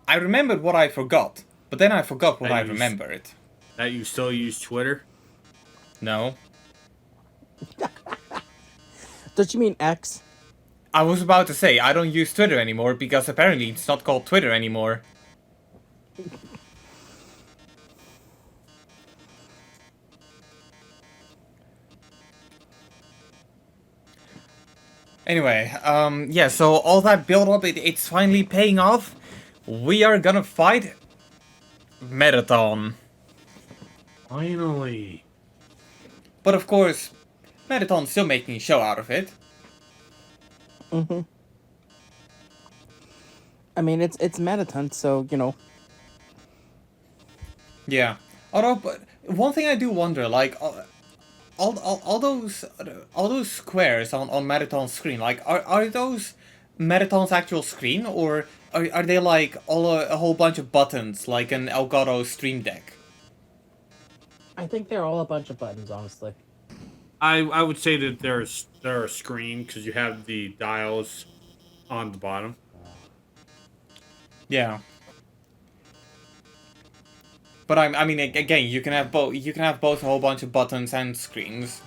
I remembered what I forgot, but then I forgot what That I you remembered. that you still use Twitter? No. Don't you mean X? I was about to say, I don't use Twitter anymore because apparently it's not called Twitter anymore. Anyway, yeah, so all that build up, it's finally paying off. We are gonna fight Metaton. Finally. But of course, Metaton's still making a show out of it. Mm-hmm. I mean, it's Metaton, so, you know. Yeah. Although, but one thing I do wonder, like, all those squares on Metaton's screen, like, are those Metaton's actual screen, or are they like a whole bunch of buttons, like an Elgato Stream Deck? I think they're all a bunch of buttons, honestly. I would say that they're a screen because you have the dials on the bottom. Yeah. But I mean, again, you can have both. You can have both a whole bunch of buttons and screens.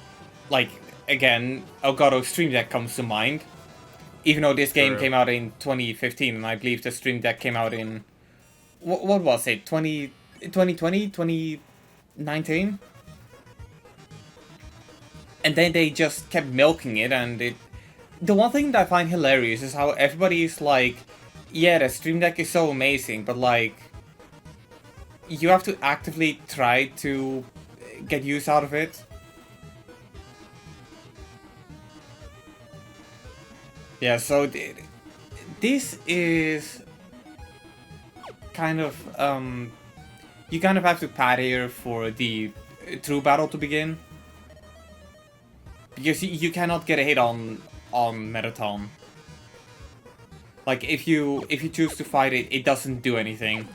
Like, again, Elgato Stream Deck comes to mind. Even though this game True. came out in 2015, and I believe the Stream Deck came out in... What was it? 2020? 2019? And then they just kept milking it, and it... The one thing that I find hilarious is how everybody's like, yeah, the Stream Deck is so amazing, but like... You have to actively try to get use out of it. Yeah, so this is kind of, you kind of have to pad here for the true battle to begin. Because you cannot get a hit on Metaton. Like, if you choose to fight it, it doesn't do anything.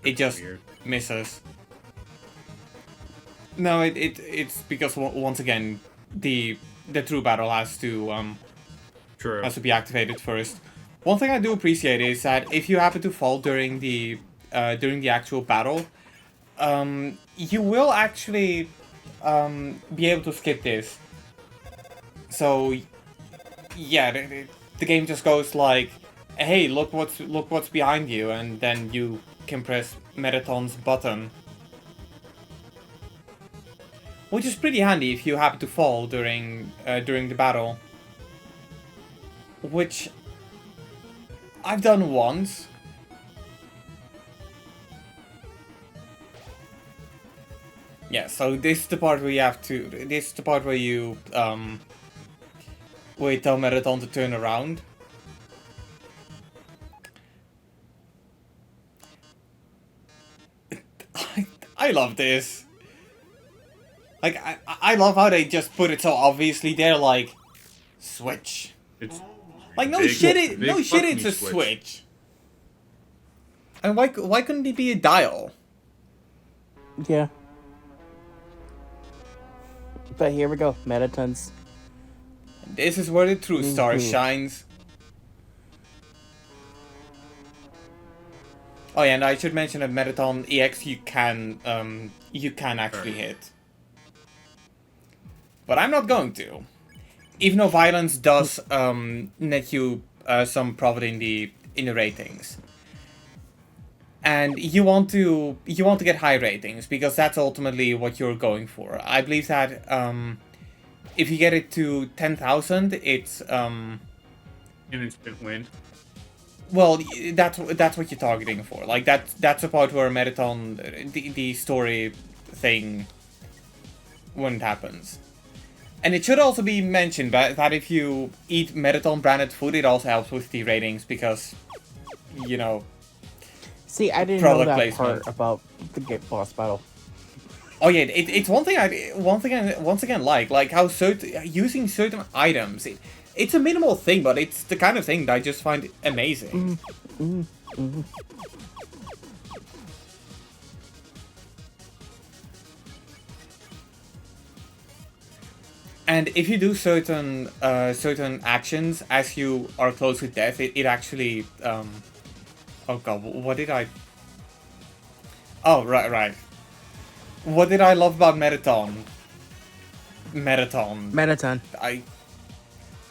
It just misses. No, it's because once again the true battle has to be activated first. One thing I do appreciate is that if you happen to fall during the actual battle, you will actually be able to skip this. So yeah, the game just goes like, hey, look what's behind you, and then you can press Metaton's button. Which is pretty handy if you happen to fall during the battle. Which I've done once. Yeah, so this is the part where you have to... This is the part where you wait tell Metaton to turn around. I love this. Like, I love how they just put it so obviously there, like, switch. It's like, no big, shit, big it's a switch. And why couldn't it be a dial? Yeah. But here we go, Metatons. This is where the true star shines. Oh yeah, and I should mention that Metaton EX you can actually hit. But I'm not going to. Even though violence does net you some profit in the ratings. And you want to get high ratings because that's ultimately what you're going for. I believe that if you get it to 10,000, it's an instant win. Well, that's what you're targeting for. Like that's a part where Metaton the story thing when it happens. And it should also be mentioned that if you eat Metaton branded food, it also helps with the ratings because, you know. See, I didn't know that part about the boss battle. Oh yeah, it's one thing once again like how using certain items. It's a minimal thing, but it's the kind of thing that I just find amazing. And if you do certain certain actions as you are close to death, it actually oh god, what did I? Oh right. What did I love about Metaton? Metaton.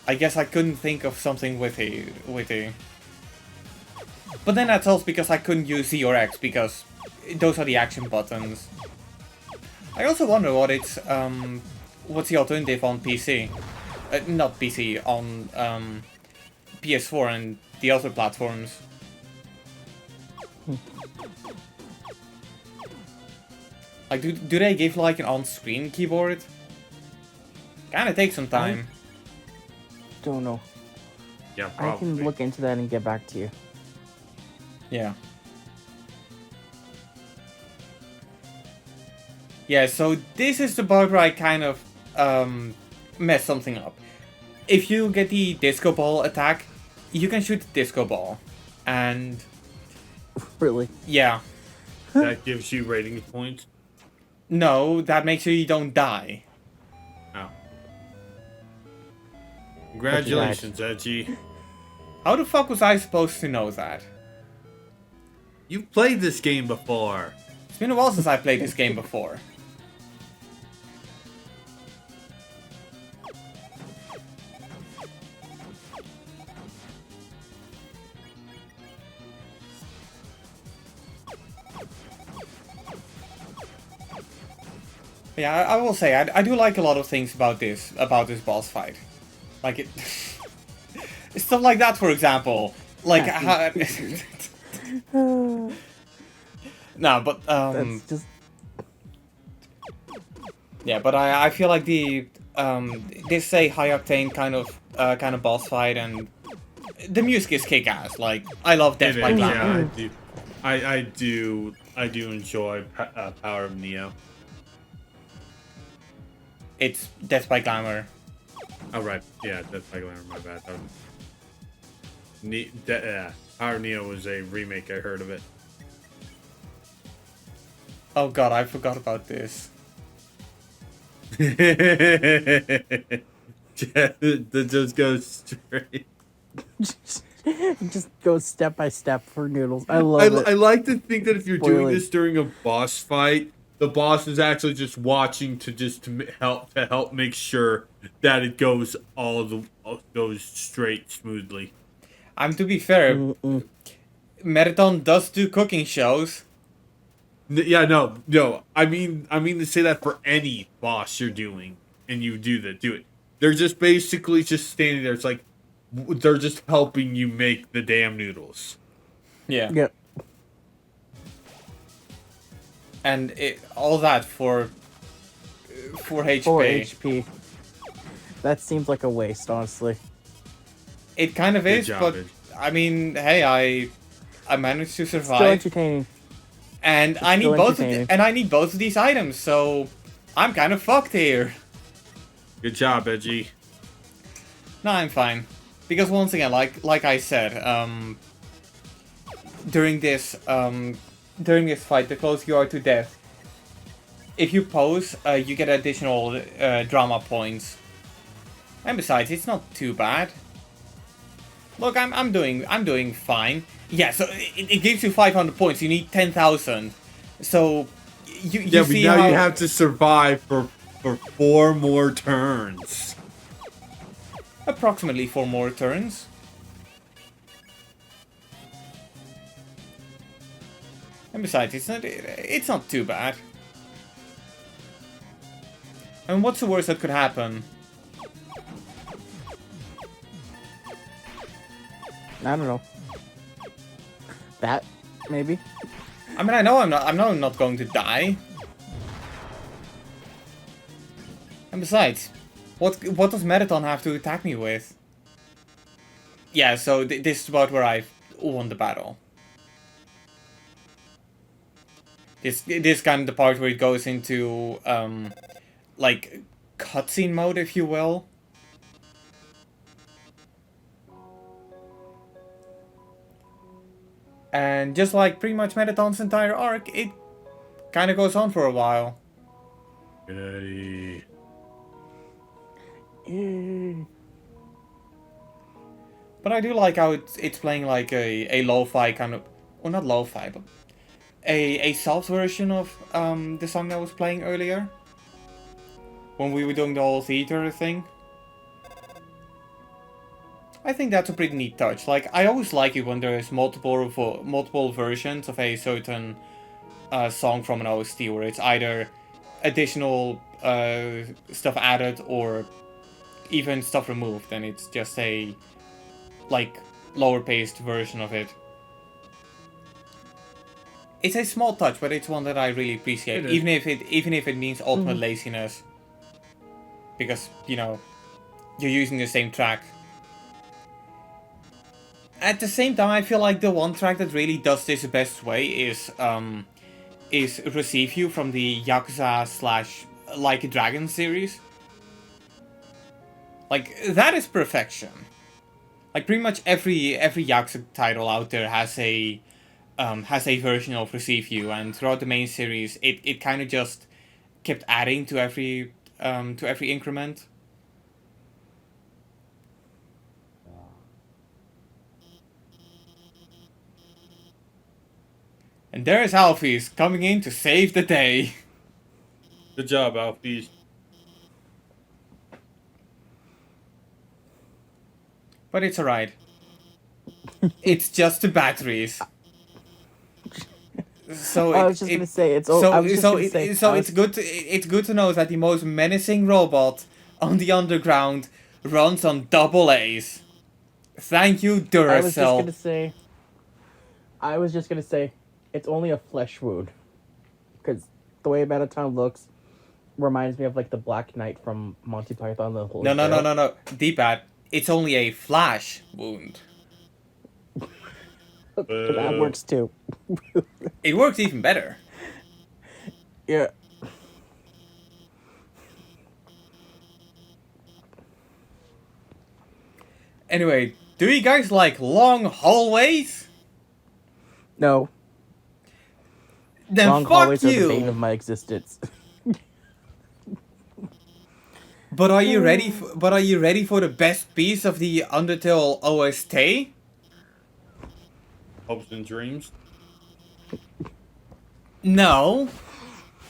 I guess I couldn't think of something witty. But then that's also because I couldn't use Z or X because those are the action buttons. I also wonder what's the alternative on PC? Not PC, on PS4 and the other platforms. Like, do they give like an on-screen keyboard? Kinda takes some time. Don't know. Yeah, probably. I can look into that and get back to you. Yeah. Yeah, so this is the part where I kind of mess something up. If you get the disco ball attack, you can shoot the disco ball. And... Really? Yeah. That gives you rating points? No, that makes sure you don't die. Oh. Congratulations, Edgy. How the fuck was I supposed to know that? You've played this game before. It's been a while since I played this game before. Yeah, I will say, I do like a lot of things about this boss fight. Like it... stuff like that, for example. Like, how... No, but, That's just... Yeah, but I feel like the, this a high-octane kind of boss fight, and the music is kick-ass. Like, I love Death by Glamour. Yeah, I do enjoy Power of Neo. It's Death by Glamour. Oh, right. Yeah, Death by Glamour, my bad. Power of Neo was a remake, I heard of it. Oh god, I forgot about this. Just go straight. Just go step by step for Noodles. I love it. I like to think that if you're doing this during a boss fight, the boss is actually just watching to help make sure that it goes goes straight smoothly. To be fair, Metaton does do cooking shows. Yeah, no. I mean to say that for any boss you're doing, and you do it. They're just basically just standing there. It's like they're just helping you make the damn noodles. Yeah. Yep. And all that for HP. 4 HP. That seems like a waste, honestly. It kind of is, job, but Ed. I mean, hey, I managed to survive. Still entertaining. And I need both of these items, so I'm kind of fucked here. Good job, Edgy. No, I'm fine. Because once again, like I said, during this fight, the closer you are to death, if you pose, you get additional drama points. And besides, it's not too bad. Look, I'm doing fine. Yeah, so it gives you 500 points. You need 10,000. So you see but now how you have to survive for 4 more turns. approximately 4 more turns. And besides, it's not too bad. And what's the worst that could happen? I don't know. That, maybe? I mean, I know I'm not going to die. And besides, what does Metaton have to attack me with? Yeah, so this is about where I've won the battle. This kind of the part where it goes into like cutscene mode, if you will. And just like pretty much Metaton's entire arc, it kind of goes on for a while. Yay. But I do like how it's playing like a lo-fi kind of, well, not lo-fi, but a soft version of the song that was playing earlier when we were doing the whole theater thing. I think that's a pretty neat touch. Like, I always like it when there's multiple versions of a certain song from an OST, where it's either additional stuff added or even stuff removed, and it's just a like lower paced version of it. It's a small touch, but it's one that I really appreciate, even if it means ultimate laziness, because you know you're using the same track. At the same time, I feel like the one track that really does this the best way is Receive You from the Yakuza / Like a Dragon series. Like, that is perfection. Like, pretty much every Yakuza title out there has a version of Receive You, and throughout the main series, it kind of just kept adding to every increment. And there's Alphys coming in to save the day. Good job, Alphys. But it's alright. It's just the batteries. So I was just gonna say it's good to know that the most menacing robot on the underground runs on double A's. Thank you, Duracell. I was just gonna say it's only a flesh wound, because the way Mettaton looks reminds me of like the Black Knight from Monty Python. No. D-pad. It's only a flash wound. That works too. It works even better. Yeah. Anyway, do you guys like long hallways? No. Then long fuck hallways you. Are the bane of my existence. But are you ready? For the best piece of the Undertale OST? Hopes and dreams. No.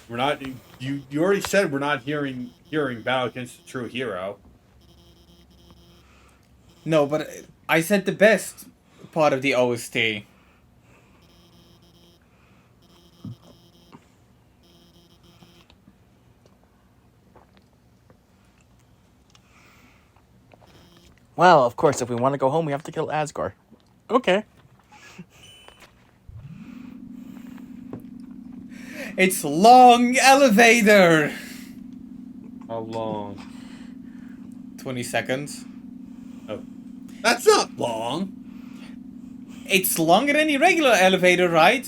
We're not. You already said we're not hearing Battle Against the True Hero. No, but I said the best part of the OST. Well, of course, if we want to go home, we have to kill Asgore. Okay. It's long elevator. How long? 20 seconds. Oh, that's not long. It's longer than the regular elevator ride.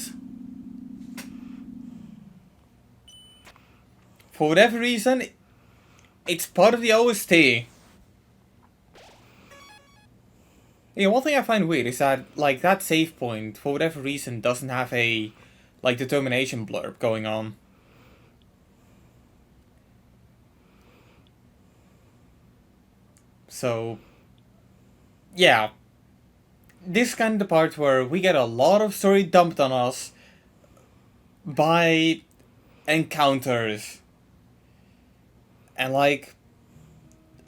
For whatever reason, it's part of the OST. Yeah, one thing I find weird is that, like, that save point, for whatever reason, doesn't have a, like, determination blurb going on. So, yeah. This is kind of the part where we get a lot of story dumped on us by encounters. And, like,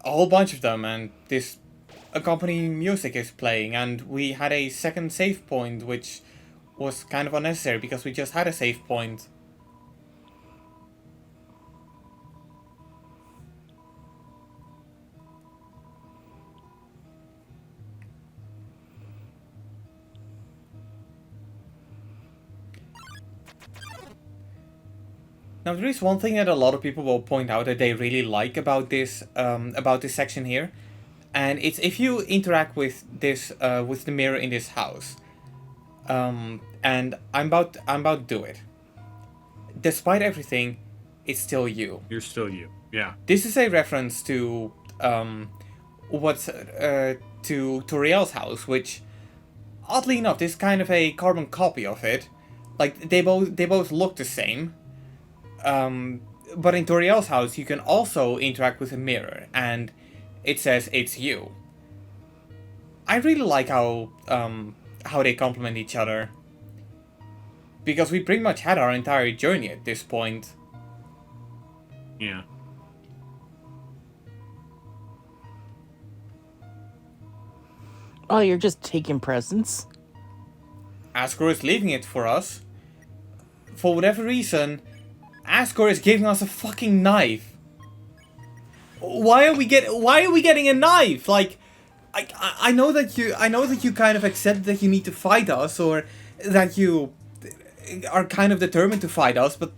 a whole bunch of them, and this accompanying music is playing, and we had a second save point, which was kind of unnecessary because we just had a save point. Now there is one thing that a lot of people will point out that they really like about this section here. And it's if you interact with this, with the mirror in this house, and I'm about to do it. Despite everything, it's still you. You're still you. Yeah. This is a reference to to Toriel's house, which, oddly enough, is kind of a carbon copy of it. Like they both look the same. But in Toriel's house, you can also interact with a mirror, and it says it's you. I really like how they complement each other. Because we pretty much had our entire journey at this point. Yeah. Oh, you're just taking presents? Asgore is leaving it for us. For whatever reason, Asgore is giving us a fucking knife. Why are we getting a knife? Like, I know that you kind of accept that you need to fight us, or that you are kind of determined to fight us, but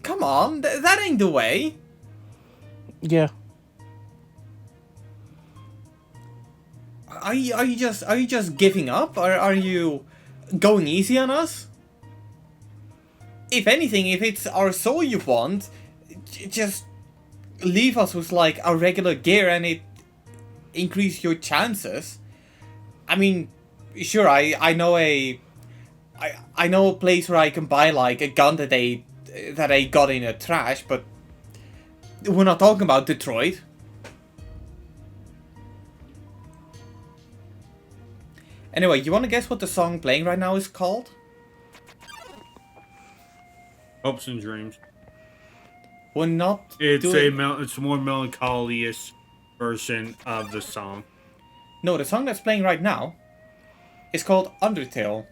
come on, that ain't the way. Yeah. Are you just giving up? Are you going easy on us? If anything, if it's our soul you want, just leave us with like our regular gear and it increase your chances. I mean, sure, I know a place where I can buy like a gun that I got in a trash, but we're not talking about Detroit. Anyway, you want to guess what the song playing right now is called? Hopes and Dreams. We're not. It's it's a more melancholy-ish version of the song. No, the song that's playing right now is called Undertale.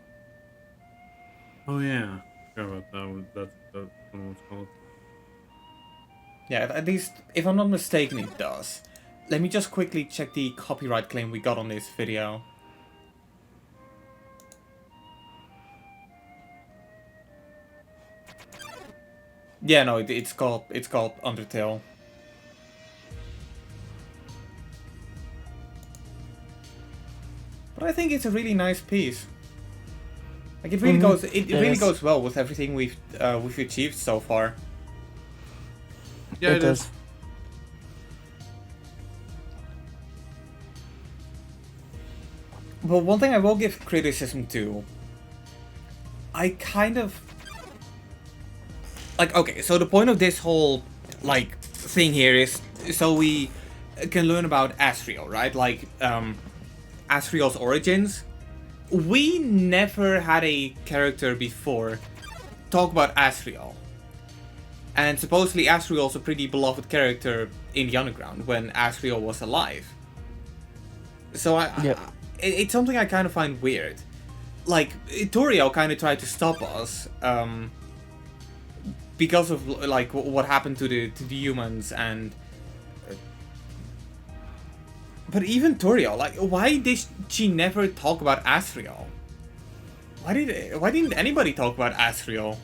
Oh yeah, I forgot about that. That's what it's called. Yeah, at least if I'm not mistaken, it does. Let me just quickly check the copyright claim we got on this video. Yeah, no, it's called Undertale. But I think it's a really nice piece. Like it really goes well with everything we've achieved so far. Yeah, it does. But one thing I will give criticism to, I kind of like, okay, so the point of this whole like thing here is so we can learn about Asriel, right? Like Asriel's origins. We never had a character before talk about Asriel. And supposedly Asriel's a pretty beloved character in the Underground when Asriel was alive. So it's something I kind of find weird. Like, Toriel kind of tried to stop us because of like what happened to the humans, and but even Toriel, like, why did she never talk about Asriel? Why didn't anybody talk about Asriel?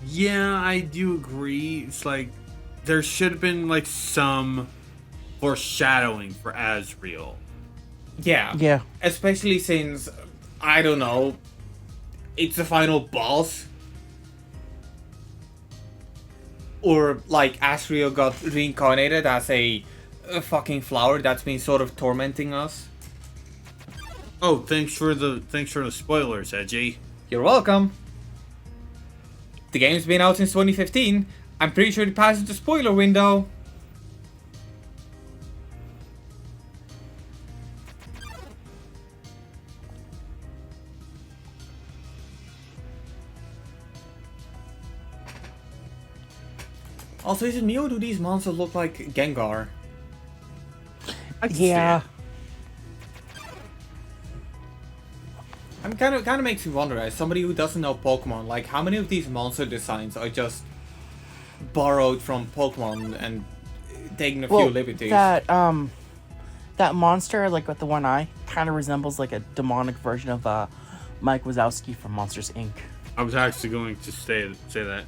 Yeah, I do agree. It's like there should have been like some foreshadowing for Asriel. Yeah. Yeah. Especially since, I don't know, it's the final boss. Or like Asriel got reincarnated as a fucking flower that's been sort of tormenting us. Oh, thanks for the spoilers, Edgy. You're welcome. The game's been out since 2015. I'm pretty sure it passes the spoiler window. Also, is it me or do these monsters look like Gengar? Yeah. I'm kind of makes me wonder, as somebody who doesn't know Pokemon, like how many of these monster designs are just borrowed from Pokemon and taking a few liberties? That monster, like with the one eye, kind of resembles like a demonic version of Mike Wazowski from Monsters Inc. I was actually going to say that.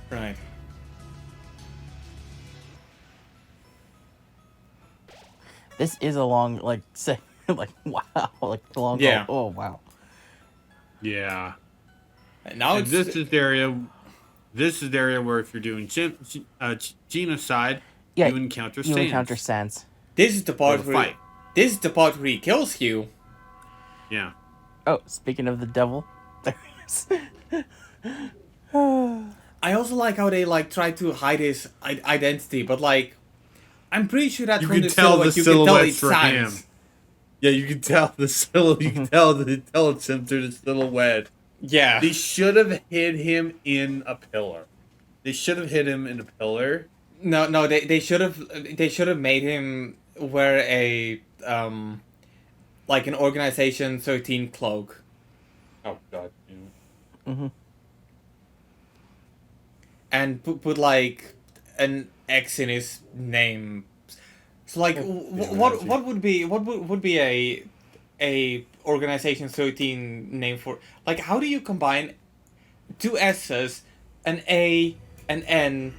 Right. This is a long, like, say, like, wow, like, long. Yeah. Oh, wow. Yeah. And now and this is the area. This is the area where if you're doing genocide, you encounter Sans. This is the part where he kills you. Yeah. Oh, speaking of the devil, there he is. I also like how they like try to hide his identity, but like I'm pretty sure that You from can the tell the silhouette you can tell silhouettes it's for him. Sans. Yeah, you can tell the silhouette. You can tell it's him through the silhouette. Yeah. They should have hid him in a pillar. They should have hid him in a pillar. No, they should have made him wear a like an Organization 13 cloak. Oh God. Mm-hmm. And put like an X in his name. So like, what would be a Organization 13 name for, like, how do you combine two S's, an A, an N,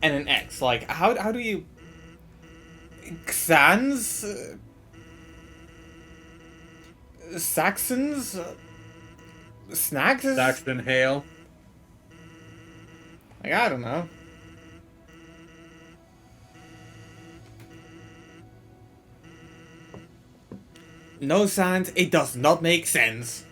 and an X? Like, how do you Xans, Saxons, Snacks? Saxton Hale. Like, I don't know. No Sans, it does not make sense.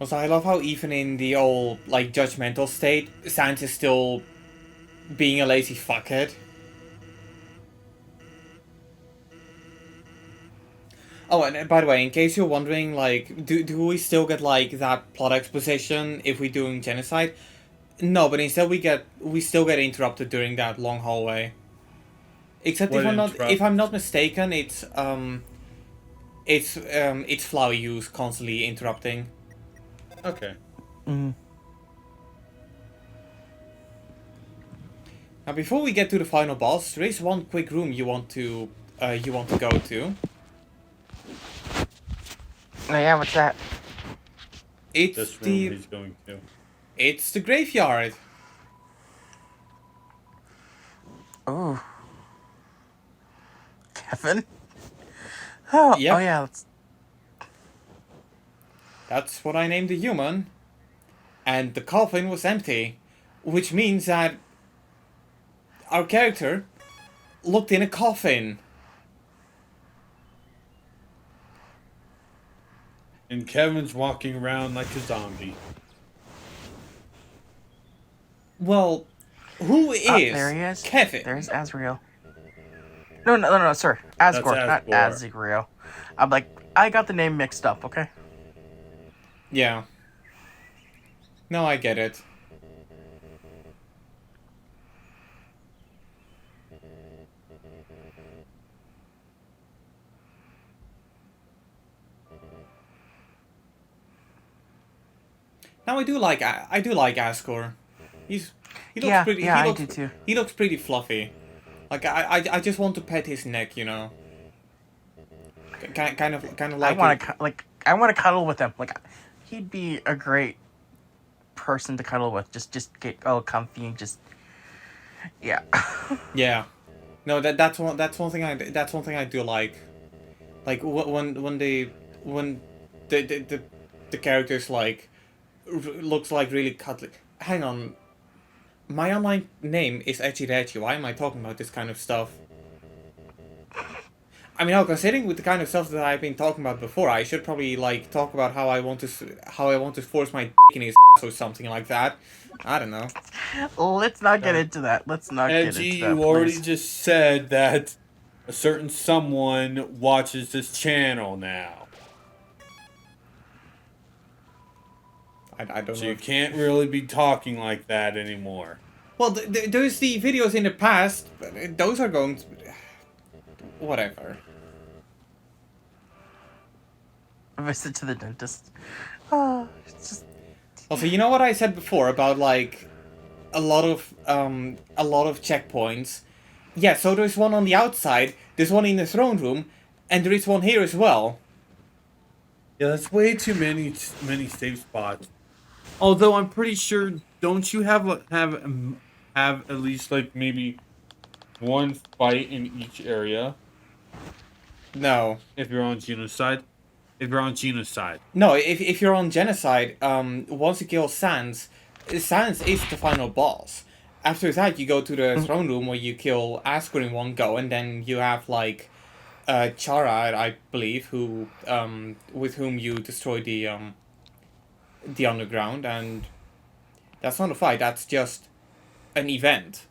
Also, I love how even in the old, like, judgmental state, Sans is still being a lazy fuckhead. Oh, and by the way, in case you're wondering, like, do we still get, like, that plot exposition if we're doing genocide? No, but instead we still get interrupted during that long hallway. Except if I'm not mistaken, it's Flower Use constantly interrupting. Okay. Mm-hmm. Now, before we get to the final boss, there is one quick room you want to go to. Oh yeah, what's that? It's This room he's going to. It's the graveyard. Oh. Kevin? Oh, Yep. oh yeah, That's what I named the human. And the coffin was empty, which means that our character looked in a coffin. And Kevin's walking around like a zombie. Well, who is there he is. Kevin? There's Azrael. No, sir. Asgore, not Asgore. Azrael. I'm like, I got the name mixed up, okay? Yeah. No, I get it. Now I do like Asgore. He looks pretty. Yeah, I do too. He looks pretty fluffy. Like I just want to pet his neck, you know. Kind of like. I want to cuddle with him. Like, he'd be a great person to cuddle with. Just get all comfy and just. Yeah. Yeah. No, that's one thing I do like. Like when the characters like looks like really cuddly. Hang on. My online name is Edgy Reggie. Why am I talking about this kind of stuff? I mean, considering with the kind of stuff that I've been talking about before, I should probably like talk about how I want to force my dick in his ass or something like that. I don't know. Let's not get into that. Let's not get into that. You already just said that a certain someone watches this channel now. I don't know. So you can't really be talking like that anymore. Well, there's the videos in the past, but those are going to... Whatever. Visit to the dentist. Oh, it's just... Also, you know what I said before about, like, a lot of checkpoints? Yeah, so there's one on the outside, there's one in the throne room, and there is one here as well. Yeah, that's way too many save spots. Although I'm pretty sure, don't you have at least like maybe one fight in each area? No. If you're on genocide? If you're on genocide. No, if you're on genocide, once you kill Sans is the final boss. After that, you go to the throne room where you kill Askr in one go, and then you have, like, Chara, I believe, who, with whom you destroy the underground, and that's not a fight, that's just an event.